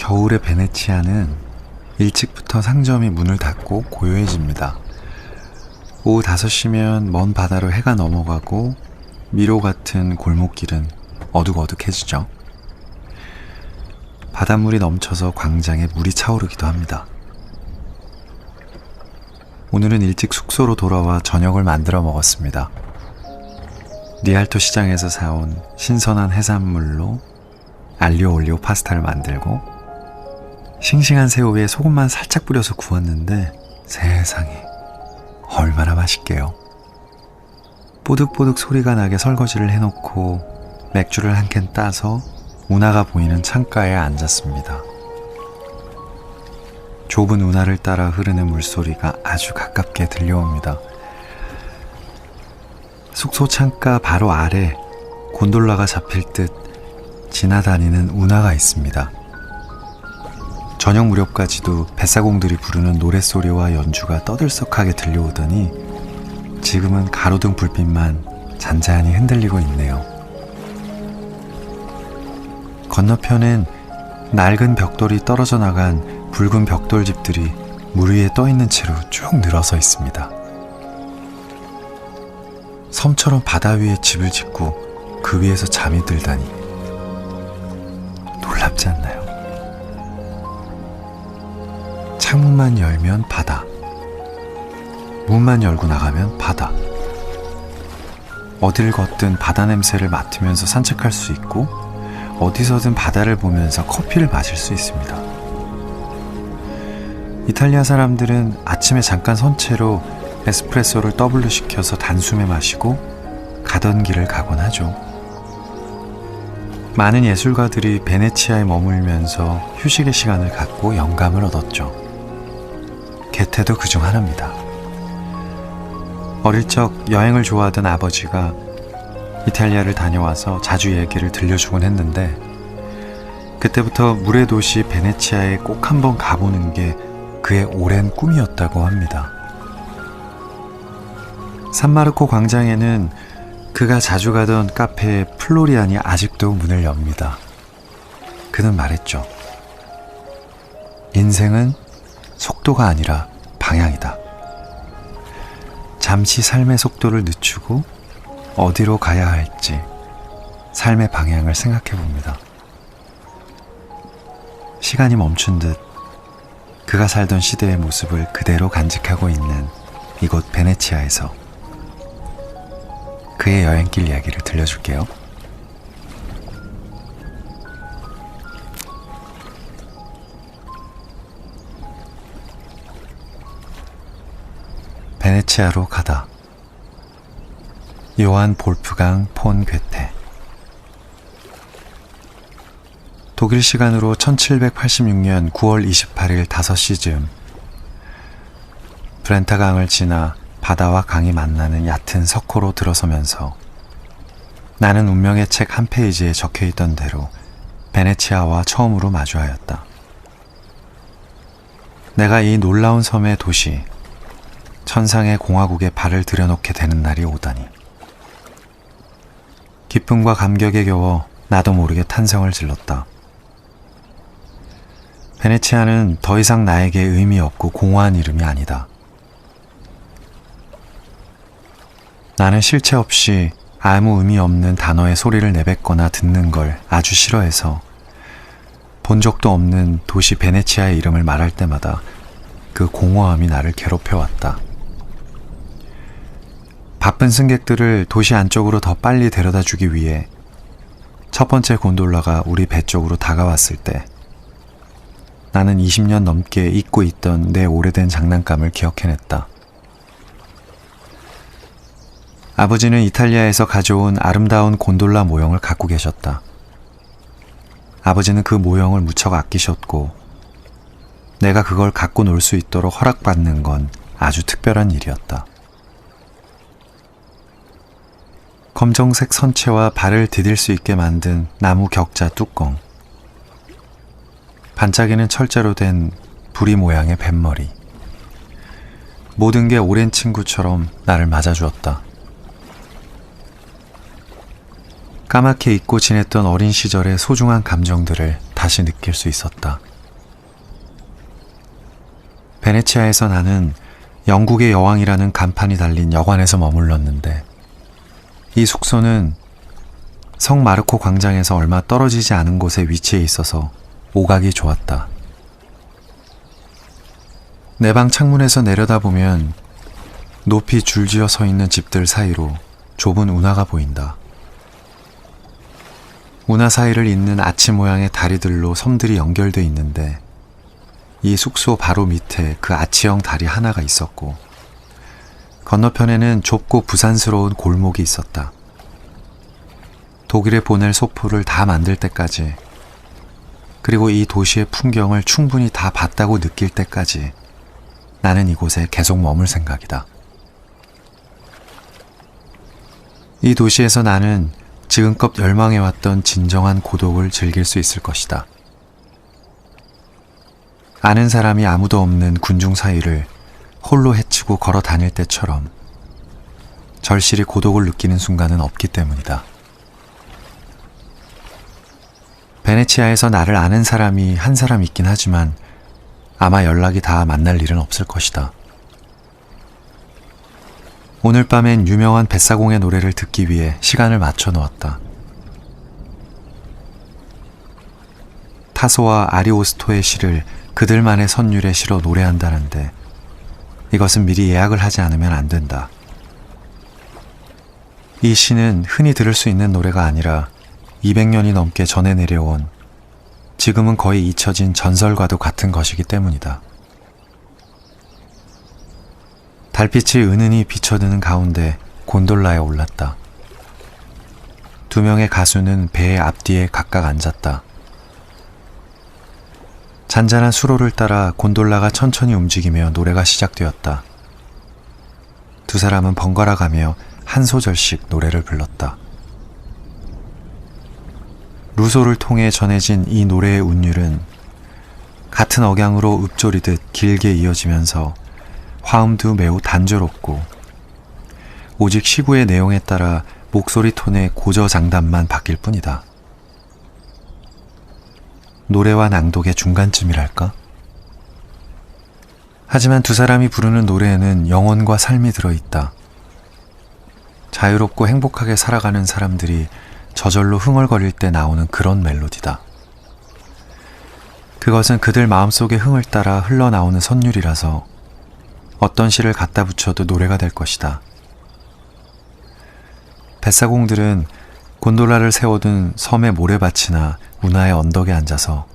겨울의 베네치아는 일찍부터 상점이 문을 닫고 고요해집니다. 오후 5시면 먼 바다로 해가 넘어가고 미로 같은 골목길은 어둑어둑해지죠. 바닷물이 넘쳐서 광장에 물이 차오르기도 합니다. 오늘은 일찍 숙소로 돌아와 저녁을 만들어 먹었습니다. 리알토 시장에서 사온 신선한 해산물로 알리오 올리오 파스타를 만들고 싱싱한 새우 위에 소금만 살짝 뿌려서 구웠는데 세상에 얼마나 맛있게요. 뽀득뽀득 소리가 나게 설거지를 해놓고 맥주를 한 캔 따서 운하가 보이는 창가에 앉았습니다. 좁은 운하를 따라 흐르는 물소리가 아주 가깝게 들려옵니다. 숙소 창가 바로 아래 곤돌라가 잡힐 듯 지나다니는 운하가 있습니다. 저녁 무렵까지도 뱃사공들이 부르는 노랫소리와 연주가 떠들썩하게 들려오더니 지금은 가로등 불빛만 잔잔히 흔들리고 있네요. 건너편엔 낡은 벽돌이 떨어져 나간 붉은 벽돌집들이 물 위에 떠있는 채로 쭉 늘어서 있습니다. 섬처럼 바다 위에 집을 짓고 그 위에서 잠이 들다니 놀랍지 않나요? 창문만 열면 바다, 문만 열고 나가면 바다. 어딜 걷든 바다 냄새를 맡으면서 산책할 수 있고 어디서든 바다를 보면서 커피를 마실 수 있습니다. 이탈리아 사람들은 아침에 잠깐 선체로 에스프레소를 더블로 시켜서 단숨에 마시고 가던 길을 가곤 하죠. 많은 예술가들이 베네치아에 머물면서 휴식의 시간을 갖고 영감을 얻었죠. 게테도 그중 하나입니다. 어릴 적 여행을 좋아하던 아버지가 이탈리아를 다녀와서 자주 얘기를 들려주곤 했는데 그때부터 물의 도시 베네치아에 꼭 한번 가보는 게 그의 오랜 꿈이었다고 합니다. 산마르코 광장에는 그가 자주 가던 카페 플로리안이 아직도 문을 엽니다. 그는 말했죠. 인생은 속도가 아니라 방향이다. 잠시 삶의 속도를 늦추고 어디로 가야 할지 삶의 방향을 생각해 봅니다. 시간이 멈춘 듯 그가 살던 시대의 모습을 그대로 간직하고 있는 이곳 베네치아에서 그의 여행길 이야기를 들려줄게요. 베네치아로 가다. 요한 볼프강 폰 괴테. 독일 시간으로 1786년 9월 28일 5시쯤 브렌타 강을 지나 바다와 강이 만나는 얕은 석호로 들어서면서 나는 운명의 책 한 페이지에 적혀있던 대로 베네치아와 처음으로 마주하였다. 내가 이 놀라운 섬의 도시, 천상의 공화국에 발을 들여놓게 되는 날이 오다니. 기쁨과 감격에 겨워 나도 모르게 탄성을 질렀다. 베네치아는 더 이상 나에게 의미 없고 공허한 이름이 아니다. 나는 실체 없이 아무 의미 없는 단어의 소리를 내뱉거나 듣는 걸 아주 싫어해서 본 적도 없는 도시 베네치아의 이름을 말할 때마다 그 공허함이 나를 괴롭혀왔다. 바쁜 승객들을 도시 안쪽으로 더 빨리 데려다 주기 위해 첫 번째 곤돌라가 우리 배 쪽으로 다가왔을 때 나는 20년 넘게 잊고 있던 내 오래된 장난감을 기억해냈다. 아버지는 이탈리아에서 가져온 아름다운 곤돌라 모형을 갖고 계셨다. 아버지는 그 모형을 무척 아끼셨고 내가 그걸 갖고 놀 수 있도록 허락받는 건 아주 특별한 일이었다. 검정색 선체와 발을 디딜 수 있게 만든 나무 격자 뚜껑, 반짝이는 철제로 된 부리 모양의 뱃머리, 모든 게 오랜 친구처럼 나를 맞아주었다. 까맣게 잊고 지냈던 어린 시절의 소중한 감정들을 다시 느낄 수 있었다. 베네치아에서 나는 영국의 여왕이라는 간판이 달린 여관에서 머물렀는데 이 숙소는 성 마르코 광장에서 얼마 떨어지지 않은 곳에 위치해 있어서 오각이 좋았다. 내 방 창문에서 내려다보면 높이 줄지어 서 있는 집들 사이로 좁은 운하가 보인다. 운하 사이를 잇는 아치 모양의 다리들로 섬들이 연결돼 있는데 이 숙소 바로 밑에 그 아치형 다리 하나가 있었고 건너편에는 좁고 부산스러운 골목이 있었다. 독일에 보낼 소포를 다 만들 때까지, 그리고 이 도시의 풍경을 충분히 다 봤다고 느낄 때까지 나는 이곳에 계속 머물 생각이다. 이 도시에서 나는 지금껏 열망해왔던 진정한 고독을 즐길 수 있을 것이다. 아는 사람이 아무도 없는 군중 사이를 홀로 헤치고 걸어 다닐 때처럼 절실히 고독을 느끼는 순간은 없기 때문이다. 베네치아에서 나를 아는 사람이 한 사람 있긴 하지만 아마 연락이 닿아 만날 일은 없을 것이다. 오늘 밤엔 유명한 뱃사공의 노래를 듣기 위해 시간을 맞춰 놓았다. 타소와 아리오스토의 시를 그들만의 선율에 실어 노래한다는데 이것은 미리 예약을 하지 않으면 안 된다. 이 시는 흔히 들을 수 있는 노래가 아니라 200년이 넘게 전해 내려온, 지금은 거의 잊혀진 전설과도 같은 것이기 때문이다. 달빛이 은은히 비춰드는 가운데 곤돌라에 올랐다. 두 명의 가수는 배의 앞뒤에 각각 앉았다. 잔잔한 수로를 따라 곤돌라가 천천히 움직이며 노래가 시작되었다. 두 사람은 번갈아 가며 한 소절씩 노래를 불렀다. 루소를 통해 전해진 이 노래의 운율은 같은 억양으로 읊조리듯 길게 이어지면서 화음도 매우 단조롭고 오직 시구의 내용에 따라 목소리 톤의 고저장단만 바뀔 뿐이다. 노래와 낭독의 중간쯤이랄까? 하지만 두 사람이 부르는 노래에는 영혼과 삶이 들어있다. 자유롭고 행복하게 살아가는 사람들이 저절로 흥얼거릴 때 나오는 그런 멜로디다. 그것은 그들 마음속의 흥을 따라 흘러나오는 선율이라서 어떤 시를 갖다 붙여도 노래가 될 것이다. 뱃사공들은 곤돌라를 세워둔 섬의 모래밭이나 운하의 언덕에 앉아서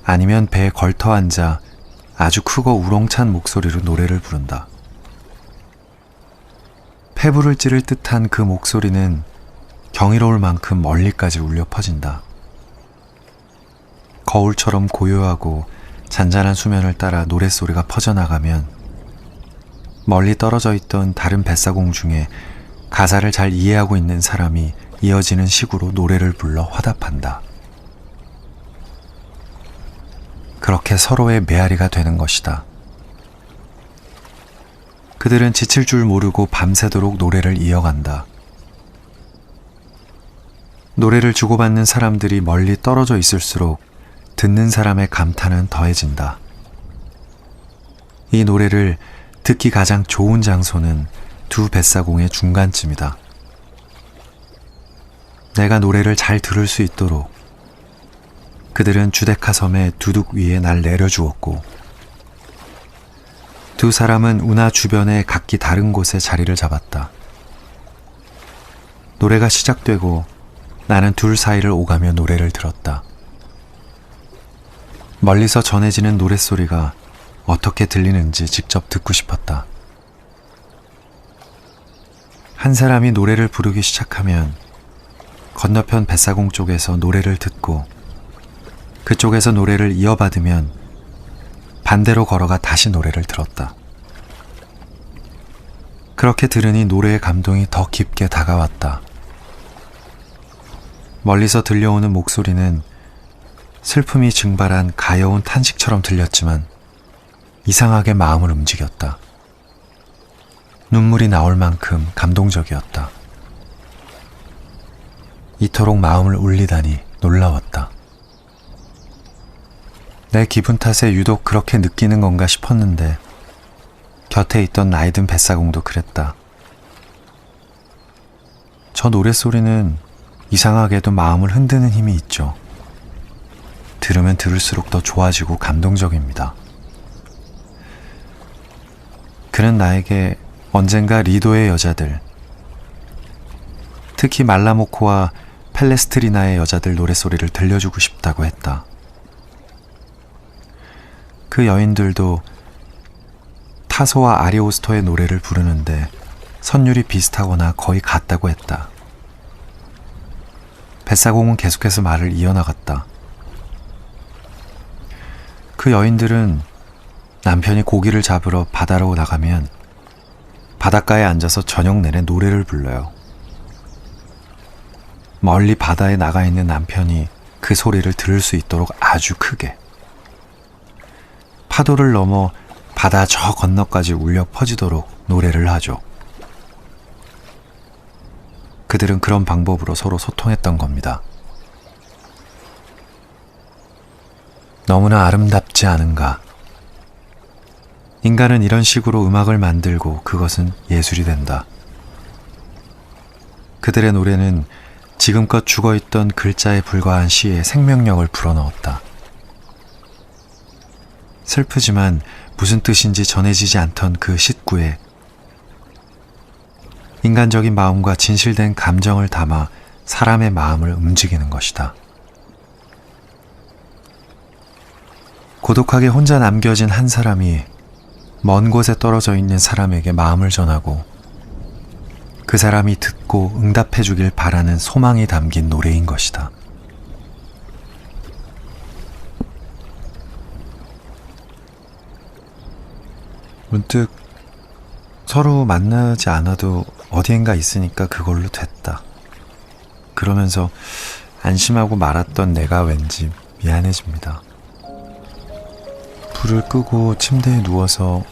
아니면 배에 걸터 앉아 아주 크고 우렁찬 목소리로 노래를 부른다. 폐부를 찌를 듯한 그 목소리는 경이로울 만큼 멀리까지 울려 퍼진다. 거울처럼 고요하고 잔잔한 수면을 따라 노랫소리가 퍼져나가면 멀리 떨어져 있던 다른 뱃사공 중에 가사를 잘 이해하고 있는 사람이 이어지는 식으로 노래를 불러 화답한다. 그렇게 서로의 메아리가 되는 것이다. 그들은 지칠 줄 모르고 밤새도록 노래를 이어간다. 노래를 주고받는 사람들이 멀리 떨어져 있을수록 듣는 사람의 감탄은 더해진다. 이 노래를 듣기 가장 좋은 장소는 두 뱃사공의 중간쯤이다. 내가 노래를 잘 들을 수 있도록 그들은 주데카 섬의 두둑 위에 날 내려주었고 두 사람은 운하 주변의 각기 다른 곳에 자리를 잡았다. 노래가 시작되고 나는 둘 사이를 오가며 노래를 들었다. 멀리서 전해지는 노랫소리가 어떻게 들리는지 직접 듣고 싶었다. 한 사람이 노래를 부르기 시작하면 건너편 뱃사공 쪽에서 노래를 듣고 그쪽에서 노래를 이어받으면 반대로 걸어가 다시 노래를 들었다. 그렇게 들으니 노래의 감동이 더 깊게 다가왔다. 멀리서 들려오는 목소리는 슬픔이 증발한 가여운 탄식처럼 들렸지만 이상하게 마음을 움직였다. 눈물이 나올 만큼 감동적이었다. 이토록 마음을 울리다니 놀라웠다. 내 기분 탓에 유독 그렇게 느끼는 건가 싶었는데 곁에 있던 나이든 뱃사공도 그랬다. 저 노랫소리는 이상하게도 마음을 흔드는 힘이 있죠. 들으면 들을수록 더 좋아지고 감동적입니다. 그는 나에게 언젠가 리도의 여자들, 특히 말라모코와 펠레스트리나의 여자들 노랫소리를 들려주고 싶다고 했다. 그 여인들도 타소와 아리오스토의 노래를 부르는데 선율이 비슷하거나 거의 같다고 했다. 뱃사공은 계속해서 말을 이어나갔다. 그 여인들은 남편이 고기를 잡으러 바다로 나가면 바닷가에 앉아서 저녁 내내 노래를 불러요. 멀리 바다에 나가 있는 남편이 그 소리를 들을 수 있도록 아주 크게. 파도를 넘어 바다 저 건너까지 울려 퍼지도록 노래를 하죠. 그들은 그런 방법으로 서로 소통했던 겁니다. 너무나 아름답지 않은가? 인간은 이런 식으로 음악을 만들고 그것은 예술이 된다. 그들의 노래는 지금껏 죽어있던 글자에 불과한 시에 생명력을 불어넣었다. 슬프지만 무슨 뜻인지 전해지지 않던 그 싯구에 인간적인 마음과 진실된 감정을 담아 사람의 마음을 움직이는 것이다. 고독하게 혼자 남겨진 한 사람이 먼 곳에 떨어져 있는 사람에게 마음을 전하고 그 사람이 듣고 응답해 주길 바라는 소망이 담긴 노래인 것이다. 문득 서로 만나지 않아도 어디엔가 있으니까 그걸로 됐다. 그러면서 안심하고 말았던 내가 왠지 미안해집니다. 불을 끄고 침대에 누워서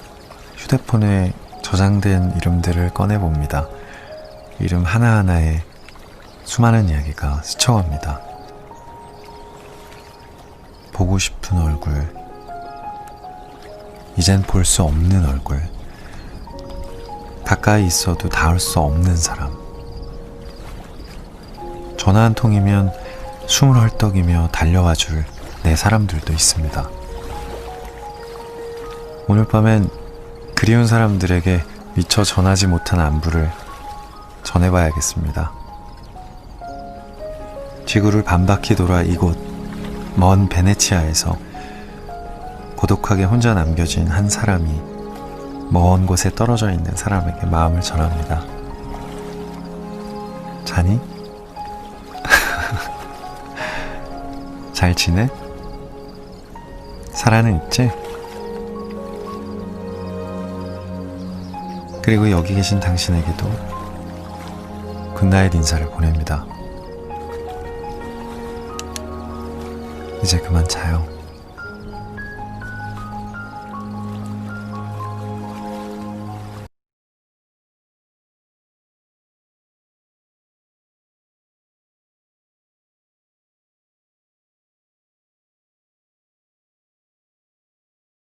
휴대폰에 저장된 이름들을 꺼내봅니다. 이름 하나하나에 수많은 이야기가 스쳐갑니다. 보고 싶은 얼굴, 이젠 볼 수 없는 얼굴, 가까이 있어도 닿을 수 없는 사람. 전화 한 통이면 숨을 헐떡이며 달려와 줄 내 사람들도 있습니다. 오늘 밤엔 그리운 사람들에게 미처 전하지 못한 안부를 전해봐야겠습니다. 지구를 반바퀴 돌아 이곳 먼 베네치아에서 고독하게 혼자 남겨진 한 사람이 먼 곳에 떨어져 있는 사람에게 마음을 전합니다. 자니? 잘 지내? 살아는 있지? 그리고 여기 계신 당신에게도 굿나잇 인사를 보냅니다. 이제 그만 자요.